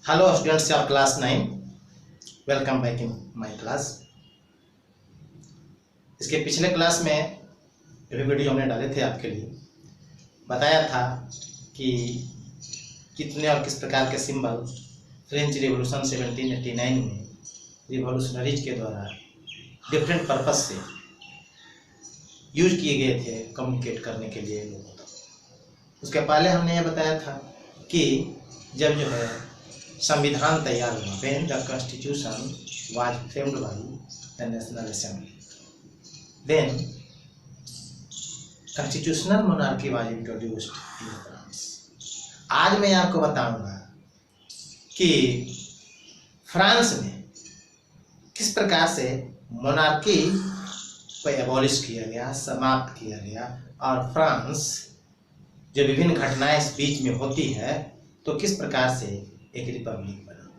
Hello students of class 9, welcome back in my class। इसके पिछले class में जो वीडियो हमने डाले थे आपके लिए बताया था कि कितने और किस प्रकार के सिंबल फ्रेंच रिवॉल्यूशन 1789 में रिवॉल्यूशनरीज के द्वारा डिफरेंट पर्पस से यूज किए गए थे कम्युनिकेट करने के लिए लोगों तक। उसके पहले हमने यह बताया था कि जब जो है संविधान तैयार हुआ, when the constitution was framed by the national assembly, then constitutional monarchy was introduced in France। आज मैं आपको बताऊंगा कि फ्रांस में किस प्रकार से मोनार्की को एबॉलिश किया गया, समाप्त किया गया, और फ्रांस जो विभिन्न घटनाएं इस बीच में होती है तो किस प्रकार से एक रिपब्लिक बना।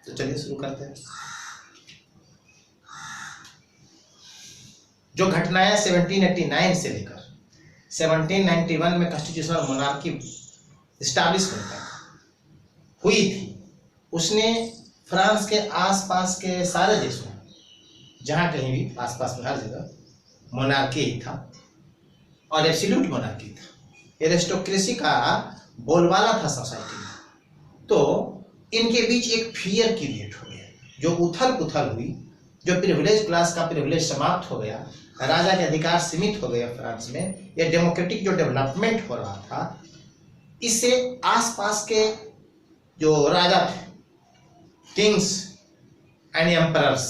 तो चलिए शुरू करते हैं। जो घटनाएं 1789 से लेकर 1791 में कॉन्स्टिट्यूशनल मोनार्की एस्टैब्लिशमेंट हुई थी, उसने फ्रांस के आसपास के सारे देशों में, जहां कहीं भी आसपास में हर जगह मोनार्की था और एब्सोल्यूट मोनार्की था। एरिस्टोक्रेसी का बोलबाला था सोसाइटी में। तो इनके बीच एक फियर क्रिएट हो गया, जो उथल पुथल हुई, जो प्रिविलेज क्लास का प्रिविलेज समाप्त हो गया, राजा के अधिकार सीमित हो गए फ्रांस में। ये डेमोक्रेटिक जो डेवलपमेंट हो रहा था, इससे आसपास के जो राजा थे, kings and emperors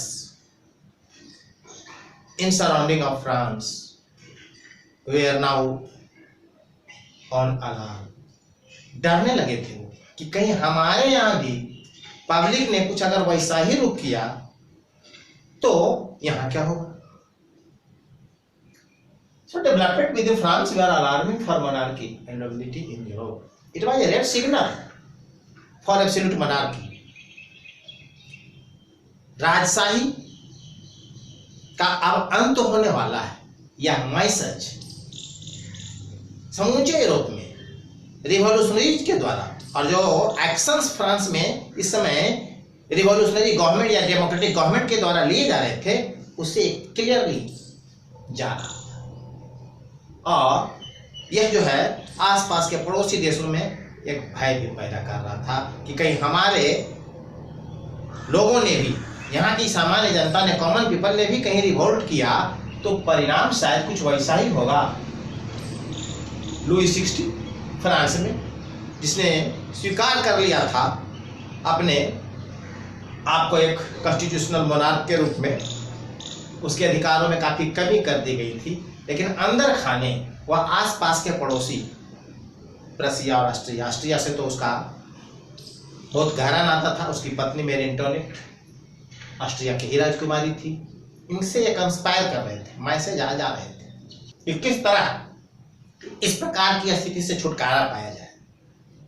in surrounding of France were now on alarm. डरने लगे थे वो कि कहीं हमारे यहाँ भी पब्लिक ने कुछ अगर वैसा ही रुख किया तो यहाँ क्या होगा। So development within France were alarming for monarchy and nobility in Europe. It was a red signal for absolute monarchy। राजशाही का अब अंत होने वाला है, यह मैसेज समूचे यूरोप में रिवॉल्यूशनरीज के द्वारा, और जो एक्शंस फ्रांस में इस समय रिवॉल्यूशनरी गवर्नमेंट या डेमोक्रेटिक गवर्नमेंट के द्वारा लिए जा रहे थे, उससे क्लियरली जा रहा था। और यह जो है आसपास के पड़ोसी देशों में एक भय भी पैदा कर रहा था कि कहीं हमारे लोगों ने भी, यहाँ की सामान्य जनता ने, कॉमन पीपल ने भी कहीं रिवोल्ट किया तो परिणाम शायद कुछ वैसा ही होगा। लुई 16 फ्रांस में, जिसने स्वीकार कर लिया था अपने आप को एक कॉन्स्टिट्यूशनल मोनार्क के रूप में, उसके अधिकारों में काफ़ी कमी कर दी गई थी, लेकिन अंदर खाने वह आसपास के पड़ोसी प्रसिया और ऑस्ट्रिया, ऑस्ट्रिया से तो उसका बहुत गहरा नाता था। उसकी पत्नी मेरी एंटोनेट ऑस्ट्रिया की ही राजकुमारी थी। इनसे ये कंस्पायर कर रहे थे, मैसेज आ जा रहे थे कि किस तरह इस प्रकार की स्थिति से छुटकारा पाया जाए,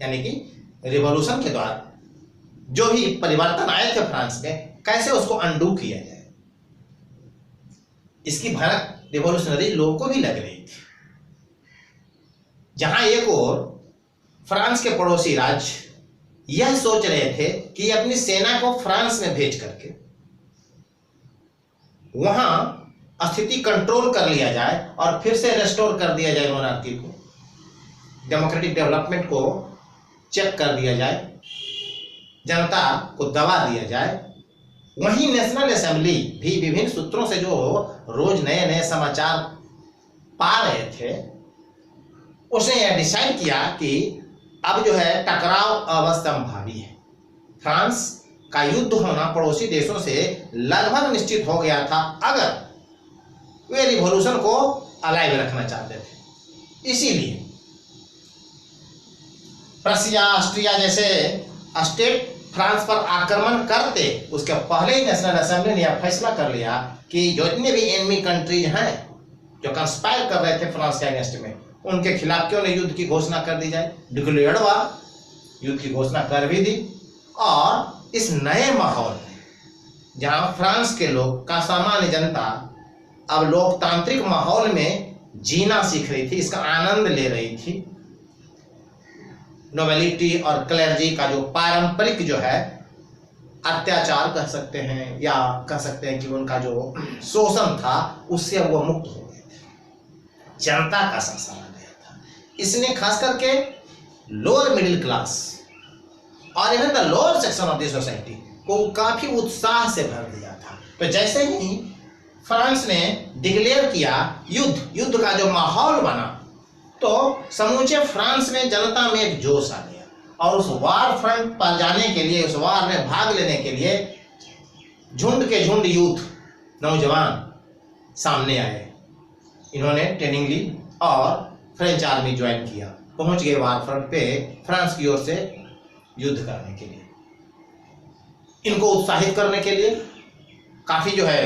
यानी कि रिवॉल्यूशन के द्वारा जो भी परिवर्तन आए थे फ्रांस में, कैसे उसको अंडू किया जाए। इसकी भनक रिवॉल्यूशनरी लोगों को भी लग रही थी। जहां एक और फ्रांस के पड़ोसी राज्य यह सोच रहे थे कि अपनी सेना को फ्रांस में भेज करके वहां स्थिति कंट्रोल कर लिया जाए और फिर से रेस्टोर कर दिया जाए मोनार्की को, डेमोक्रेटिक डेवलपमेंट को चेक कर दिया जाए, जनता को दबा दिया जाए। वहीं नेशनल असेंबली भी विभिन्न सूत्रों से जो रोज नए नए समाचार पा रहे थे, उसने यह डिसाइड किया कि अब जो है टकराव अवश्यंभावी है। फ्रांस का युद्ध होना पड़ोसी देशों से लगभग निश्चित हो गया था, अगर वे रिवॉल्यूशन को अलाइव रखना चाहते थे। इसीलिए प्रसिया, ऑस्ट्रिया जैसे स्टेट फ्रांस पर आक्रमण करते उसके पहले ही नेशनल असेंबली ने यह फैसला कर लिया कि जो जितने भी एनिमी कंट्रीज हैं जो कंस्पायर कर रहे थे फ्रांस के अगेंस्ट में, उनके खिलाफ क्यों नहीं युद्ध की घोषणा कर दी जाए। डिक्लेयर्ड वार, युद्ध की घोषणा कर भी दी। और इस नए माहौल में जहां फ्रांस के लोग का सामान्य जनता अब लोकतांत्रिक माहौल में जीना सीख रही थी, इसका आनंद ले रही थी, नोबेलिटी और क्लर्जी का जो पारंपरिक जो है अत्याचार कह सकते हैं, या कह सकते हैं कि उनका जो शोषण था उससे वो मुक्त हो गए थे, जनता का शासन आ गया था। इसने खास करके लोअर मिडिल क्लास और even the lower section of the society को काफी उत्साह से भर दिया था। तो जैसे ही फ्रांस ने डिक्लेयर किया युद्ध का जो माहौल बना, तो समूचे फ्रांस में जनता में एक जोश आ गया और उस वार फ्रंट पर जाने के लिए, उस वार में भाग लेने के लिए झुंड के झुंड यूथ नौजवान सामने आए। इन्होंने ट्रेनिंग ली और फ्रेंच आर्मी ज्वाइन किया, पहुंच गए वार फ्रंट पे फ्रांस की ओर से युद्ध करने के लिए। इनको उत्साहित करने के लिए काफी जो है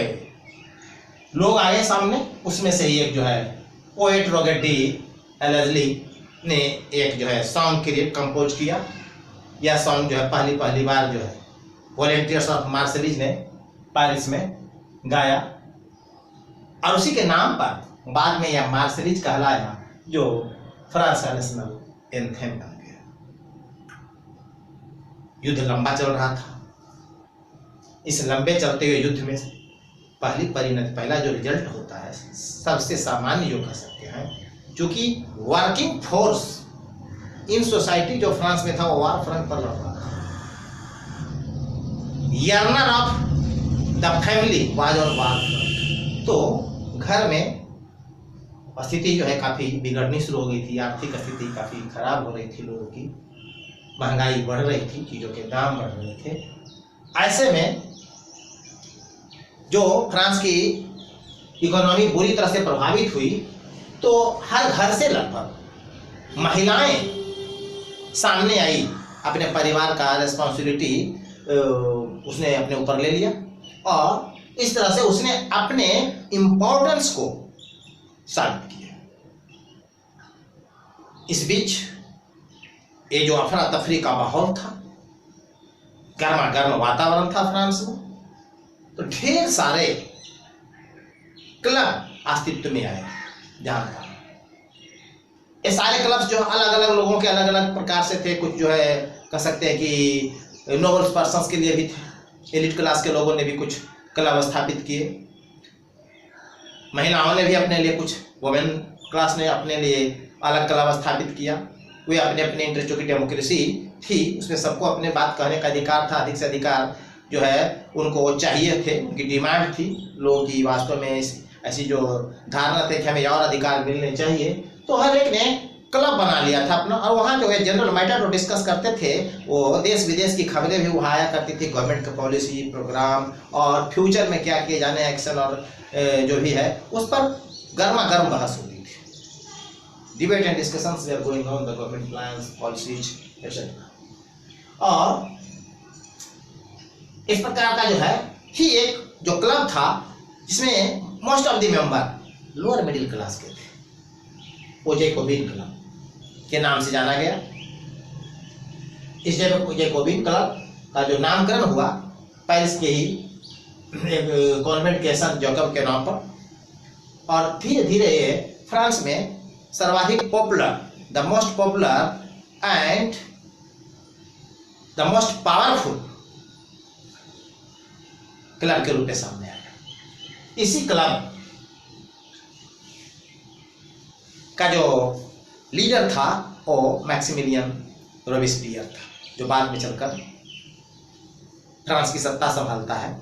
लोग आए सामने। उसमें से ही एक जो है पोएट रॉबर्ट डी एलजली ने एक जो है सॉन्ग क्रिएट कंपोज किया। यह सॉन्ग जो है पहली बार जो है वॉलेंटियर्स ऑफ मार्सेलिज ने पेरिस में गाया और उसी के नाम पर बाद में यह मार्सेलिज कहलाया, जो फ्रांस का नेशनल एंथेम बन गया। युद्ध लंबा चल रहा था। इस लंबे चलते हुए युद्ध में पहला जो रिजल्ट होता है सबसे सामान्य जो कह सकते हैं, क्योंकि वर्किंग फोर्स इन सोसाइटी जो फ्रांस में था वो वार फ्रंट पर लड़ रहा था। Earner of the family was on war front. तो घर में स्थिति जो है काफी बिगड़नी शुरू हो गई थी, आर्थिक स्थिति काफी खराब हो रही थी, लोगों की महंगाई बढ़ रही थी, चीजों के दाम बढ़ रहे थे। ऐसे में जो फ्रांस की इकोनॉमी बुरी तरह से प्रभावित हुई, तो हर घर से लगभग महिलाएं सामने आई, अपने परिवार का रिस्पॉन्सिबिलिटी उसने अपने ऊपर ले लिया और इस तरह से उसने अपने इम्पोर्टेंस को साबित किया। इस बीच ये जो अफरा तफरी का माहौल था, गर्मा गर्म वातावरण था फ्रांस में, तो ढेर सारे क्लब अस्तित्व में आए। जहां था ये सारे क्लब्स जो अलग अलग लोगों के अलग अलग प्रकार से थे। कुछ जो है कह सकते हैं कि नोबल पर्सन्स के लिए भी थे, एलिट क्लास के लोगों ने भी कुछ क्लब स्थापित किए, महिलाओं ने भी अपने लिए कुछ, वुमेन क्लास ने अपने लिए अलग क्लब स्थापित किया। वे अपने अपने इंटरेस्टों की डेमोक्रेसी थी, उसमें सबको अपने बात कहने का अधिकार था। अधिक से अधिकार जो है उनको चाहिए थे, उनकी डिमांड थी लोगों की। वास्तव में ऐसी जो धारणा थी कि हमें और अधिकार मिलने चाहिए, तो हर एक ने क्लब बना लिया था अपना। और वहाँ जो है जनरल मैटर जो डिस्कस करते थे, वो देश विदेश की खबरें भी वहाँ आया करती थी, गवर्नमेंट का पॉलिसी प्रोग्राम और फ्यूचर में क्या किए जाने एक्शन और जो भी है उस पर गर्मा गर्म बहस होती थी। Debate and discussions they are going on the government plans, policies etcetera. और इस प्रकार का जो है ही एक जो क्लब था जिसमें most of the member lower middle class के थे, वो जैकोबिन क्लब के नाम से जाना गया। इस जैकोबिन क्लब का जो नामकरण हुआ पेरिस के ही एक कॉन्वेंट के संत जैकब के नाम पर, और धीरे धीरे ये फ्रांस में सर्वाधिक popular, the most popular and the most powerful club के रूप में सामने आया। इसी क्लब का जो लीडर था वो मैक्सिमिलियन रोबेस्पियर था, जो बाद में चलकर फ्रांस की सत्ता संभालता है।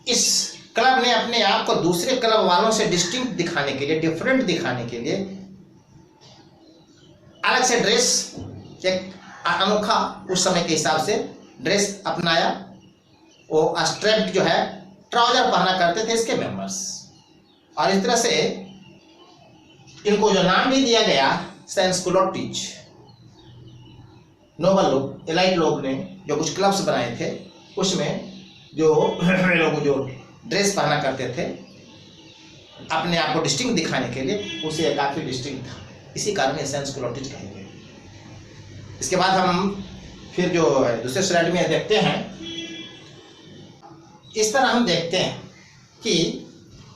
इस क्लब ने अपने आप को दूसरे क्लब वालों से डिस्टिंक्ट दिखाने के लिए, डिफरेंट दिखाने के लिए अलग से ड्रेस, एक अनोखा उस समय के हिसाब से ड्रेस अपनाया। वो स्ट्रेप्ड जो है ट्राउजर पहना करते थे इसके मेंबर्स, और इस तरह से इनको जो नाम भी दिया गया सैंसकुलोटिज। नोबल लोग, एलाइट लोग ने जो कुछ क्लब्स बनाए थे, उसमें जो लोग जो ड्रेस पहना करते थे अपने आप को डिस्टिंक्ट दिखाने के लिए, उसे काफी डिस्टिंक्ट था, इसी कारण सैंसकुलोटिज कहे गए। इसके बाद हम फिर जो दूसरे स्लाइड में देखते हैं, इस तरह हम देखते हैं कि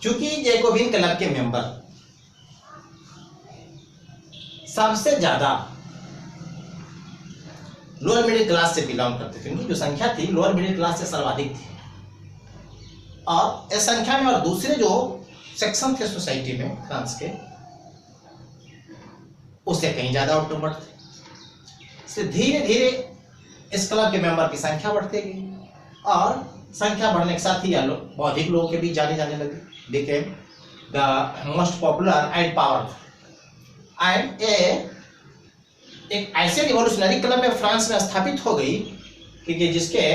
चूंकि जैकोबिन क्लब के मेंबर सबसे ज्यादा लोअर मिडिल क्लास से बिलोंग करते थे, उनकी जो संख्या थी लोअर मिडिल क्लास से सर्वाधिक थी। और इस संख्या में और दूसरे जो सेक्शन थे सोसाइटी में फ्रांस के, उससे कहीं ज्यादा आउटनंबर थे। इसलिए धीरे धीरे इस क्लब के मेंबर की संख्या बढ़ती गई और संख्या बढ़ने के साथ ही बहुत अधिक लोगों के बीच जाने लगे, became the most popular and powerful. And एक ऐसे रिवॉल्यूशनरी क्लब में फ्रांस में स्थापित हो गई कि जिसके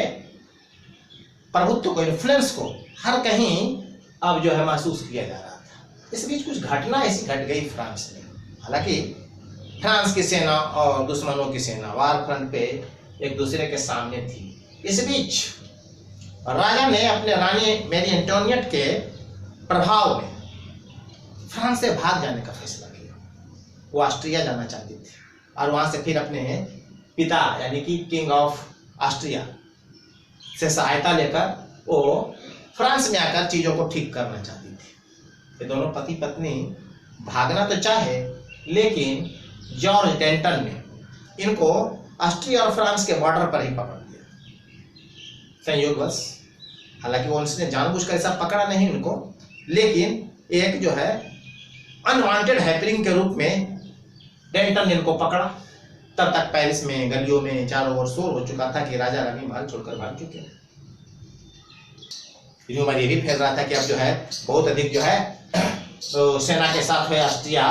प्रभुत्व को, इन्फ्लुएंस को हर कहीं अब जो है महसूस किया जा रहा था। इस बीच कुछ घटना ऐसी घट गई फ्रांस में। हालांकि फ्रांस की सेना और दुश्मनों की सेना वार फ्रंट पे एक दूसरे के सामने थी। इस बीच राजा ने अपने रानी मैरी एंटोनियट के प्रभाव में फ्रांस से भाग जाने का फैसला किया। वो ऑस्ट्रिया जाना चाहती थी और वहां से फिर अपने पिता यानी कि किंग ऑफ ऑस्ट्रिया से सहायता लेकर वो फ्रांस में आकर चीजों को ठीक करना चाहती थी। ये दोनों पति पत्नी भागना तो चाहे, लेकिन जॉर्ज डेंटन ने इनको ऑस्ट्रिया और फ्रांस के बॉर्डर पर ही पकड़ लिया संयोगवश। हालांकि वो उसने जानबूझकर ऐसा पकड़ा नहीं उनको, लेकिन एक जो है अनवांटेड हैपनिंग के रूप में डेंटन ने इनको पकड़ा। तब तक पेरिस में गलियों में चारों ओर शोर हो चुका था कि राजा रानी महल छोड़कर भाग चुके हैं। र्यूमर ये भी फैल रहा था कि अब जो है बहुत अधिक जो है तो सेना के साथ है ऑस्ट्रिया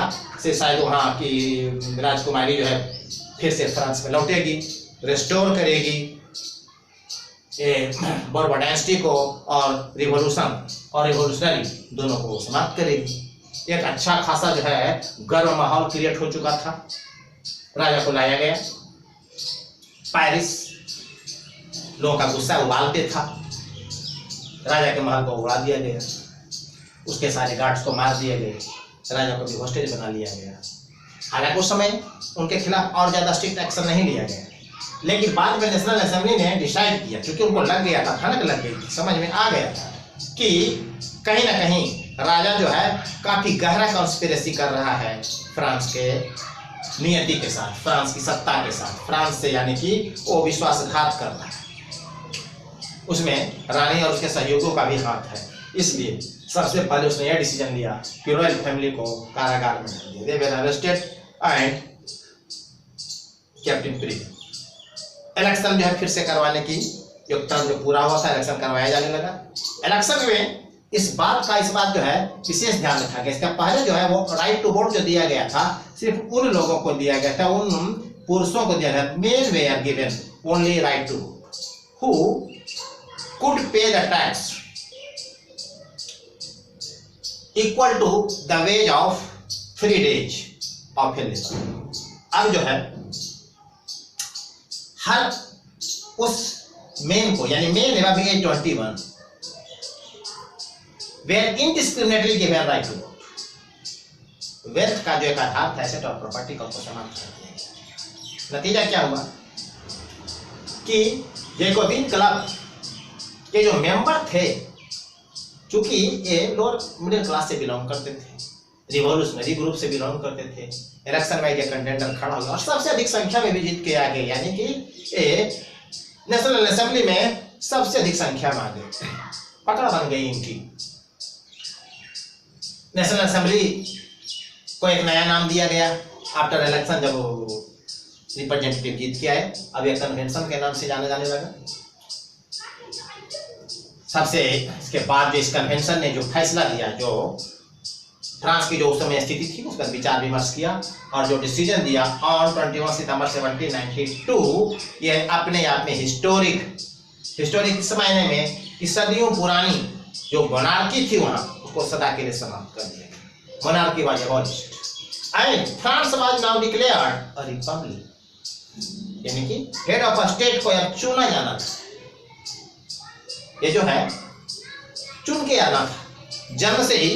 से शायद वहाँ की राजकुमारी जो है फिर से फ्रांस में लौटेगी, रेस्टोर करेगी बourbon डायनेस्टी को और रिवॉल्यूशन और रिवॉल्यूशनरी दोनों को समाप्त करेगी। एक अच्छा खासा जो है गर्म माहौल क्रिएट हो चुका था। राजा को लाया गया, पेरिस लोगों का गुस्सा उबाल पे था। राजा के महल को उड़ा दिया गया, उसके सारे गार्ड्स को मार दिए गए, राजा को भी होस्टेज बना लिया गया। हालांकि उस समय उनके खिलाफ और ज्यादा स्ट्रिक्ट एक्शन नहीं लिया गया, लेकिन बाद में नेशनल असेंबली ने डिसाइड किया, क्योंकि उनको लग गया था, ठनक लग गई थी, समझ में आ गया था कि कहीं ना कहीं राजा जो है काफी गहरा कॉन्स्पिरेसी कर रहा है फ्रांस के नियति के साथ, फ्रांस की सत्ता के साथ, फ्रांस से यानी कि वो विश्वासघात कर रहा है। उसमें रानी और उसके सहयोगियों का भी हाथ है। इसलिए सबसे पहले उसने यह डिसीजन लिया कि रॉयल फैमिली को कारागार में डाल दिया। They were arrested and kept in prison. Election जो है फिर से करवाने की जो टर्म जो पूरा हुआ था, इलेक्शन करवाया जाने लगा। इलेक्शन में इस बात जो है विशेष ध्यान रखा गया। इसका पहले जो है वो राइट टू वोट जो दिया गया था सिर्फ उन लोगों को दिया गया था, उन पुरुषों को दिया गया। Men they are given only right to vote who could pay the tax equal to the wage of 3 days of a labor। अब जो है हर उस मेन को यानी मेन एवं 21 were indiscriminately given right to vote। Wealth का जो एक आधार था एसेट और प्रॉपर्टी का उसको समाप्त कर दिया गया। नतीजा क्या हुआ कि जैकोबिन क्लब के जो मेंबर थे, चूंकि ये लोअर मिडिल क्लास से बिलोंग करते थे, रिवॉल्यूशनरी ग्रुप से बिलोंग करते थे, इलेक्शन में ये कंटेंडर खड़ा हुआ और सबसे अधिक संख्या में भी जीत के आ गए, यानी कि ये नेशनल असेंबली में सबसे अधिक संख्या में आ गए, पकड़ बन गई इनकी। नेशनल असेंबली को एक नया नाम दिया गया आफ्टर इलेक्शन, जब रिप्रेजेंटेटिव जीत के आए। अब यह कन्वेंशन के नाम से जाने लगा। सबसे इसके बाद जो इस कन्वेंशन ने जो फैसला दिया, जो फ्रांस की जो उस समय स्थिति थी उस पर विचार विमर्श किया और जो डिसीजन दिया ऑन 21 सितंबर 1792, ये अपने आप में हिस्टोरिक इस मायने में कि सदियों पुरानी जो मोनार्की थी वहां उसको सदा के लिए समाप्त कर दिया गया। Monarchy was abolished and France was now declared a republic, यानी कि हेड ऑफ अ स्टेट को अब चुना जाना था। ये जो है चुन के आना था, जन्म से ही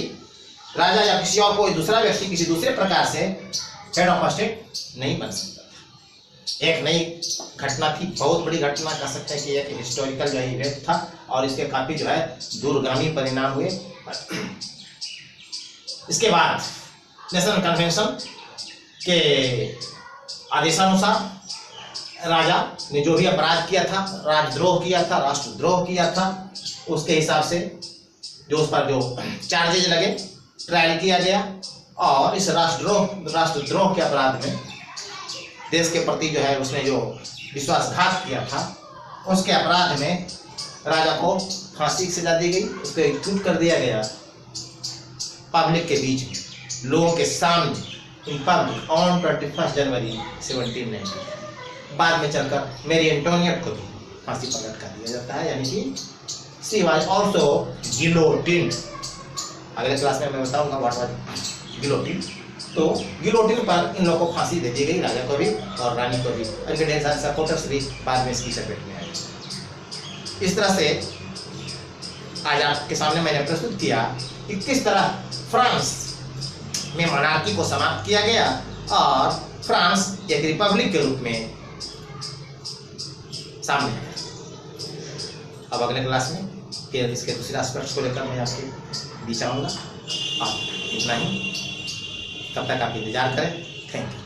राजा या किसी और कोई दूसरा व्यक्ति किसी दूसरे प्रकार से हेड ऑफ स्टेट नहीं बन सकता था। एक नई घटना थी, बहुत बड़ी घटना कह सकते हैं कि एक हिस्टोरिकल जो इवेंट था और इसके काफी जो है दूरगामी परिणाम हुए। इसके बाद नेशनल कन्वेंशन के आदेशानुसार राजा ने जो भी अपराध किया था, राजद्रोह किया था, राष्ट्रद्रोह किया था, उसके हिसाब से जो उस पर जो चार्जेज लगे, ट्रायल किया गया और इस राष्ट्रद्रोह के अपराध में देश के प्रति जो है उसने जो विश्वासघात किया था, उसके अपराध में राजा को फांसी की सजा दी गई, उसको एग्जीक्यूट कर दिया गया पब्लिक के बीच में, लोगों के सामने, इन पब्लिक ऑन 21 जनवरी 1790। बाद में चलकर मैरी एंटोनियट को भी फांसी पर लटका दिया जाता है, यानी कि शी वाज आल्सो गिलोटिन्ड। अगले क्लास में मैं बताऊंगा व्हाट वाज गिलोटिन। तो गिलोटिन पर इन लोगों को फांसी दे दी गई, राजा को भी और रानी को भी। उनके ढेर सारे सपोर्टर्स भी बाद में इसकी चपेट में आए। इस तरह से आज आपके सामने मैंने प्रस्तुत किया कि किस तरह फ्रांस में मोनार्की को समाप्त किया गया और फ्रांस एक रिपब्लिक के रूप में सामने आया। अब अगले क्लास में फिर इसके दूसरे एस्पेक्ट्स को लेकर मैं आपके बीच आऊँगा। आप इतना ही, तब तक आप इंतजार करें। Thank you.